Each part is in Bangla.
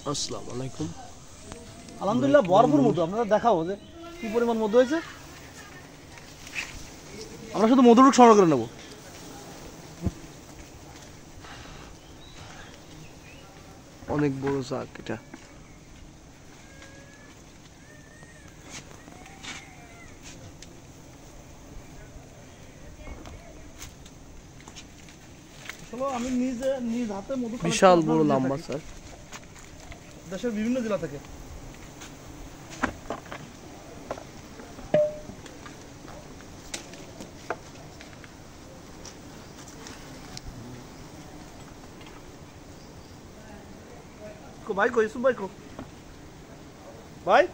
আসসালামু আলাইকুম। আলহামদুলিল্লাহ ভরপুর মধু। আপনারা দেখাবো যে কি পরিমাণ মধু হয়েছে। আমরা শুধু মধুটুক সংগ্রহ করে নেব। অনেক বড় চাক এটা। আমি নিজ হাতে মধু বিশাল বড় লম্বা স্যার, দেশের বিভিন্ন জেলা থেকে। ভাই কই ইসুফ ভাই, ভাই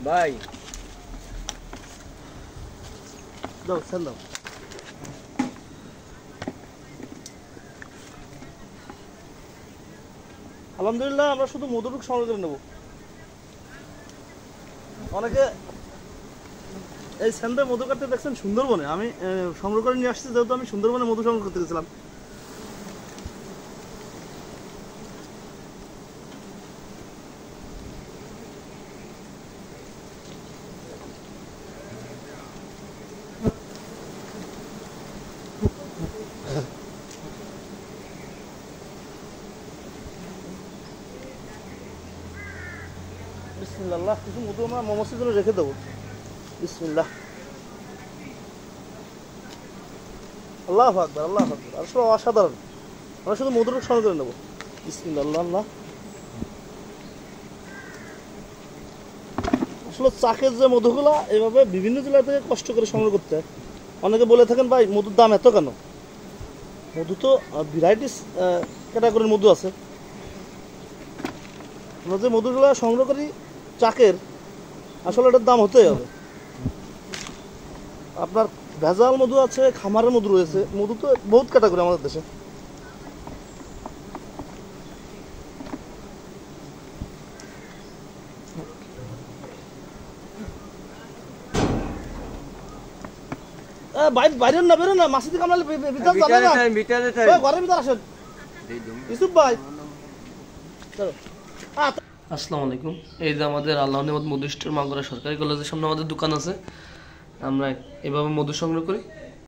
ভাই দাও সেল দাও। আলহামদুলিল্লাহ আমরা শুধু মধুটুক সংগ্রহ করে নেব। অনেকে এই স্যান্ডে মধু কাটতে দেখছেন সুন্দরবনে। আমি সংগ্রহ করে নিয়ে আসছি, যেহেতু আমি সুন্দরবনে মধু সংগ্রহ করতে গেছিলাম। বিসমিল্লাহ, কিছু মধু আমরা মোমোসের জন্য রেখে দেবো। বিসমিল্লাহ, আল্লাহ আকবার, আল্লাহ আকবার। আসলে অসাধারণ। আমরা শুধু মধুটুক সংগ্রহ করে নেবো। বিসমিল্লাহ, আল্লাহ। আসলে চাকের যে মধুগুলা এইভাবে বিভিন্ন জেলা থেকে কষ্ট করে সংগ্রহ করতে হয়। অনেকে বলে থাকেন ভাই মধুর দাম এত কেন? মধু তো ভ্যারাইটিস ক্যাটাগরির মধু আছে। আমরা যে মধুগুলো সংগ্রহ করি চাকের, আসলে এটার দাম হতেই হবে। আপনার ভেজাল মধু আছে, খামারের মধু রয়েছে। মধু তো বহুত ক্যাটাগরি আমাদের দেশে। বাইরে না বেরো না, মাসিতে কামড়ালে ভিতর যাবে না। ঘরের ভিতর আসেন ইসুফ ভাই। আসসালামু আলাইকুম। এই যে আমাদের আল্লাহ নেমত মধু স্টোর মাগুরা সরকারি কলেজের সামনে আমাদের দোকান আছে। আমরা এভাবে মধু সংগ্রহ করি।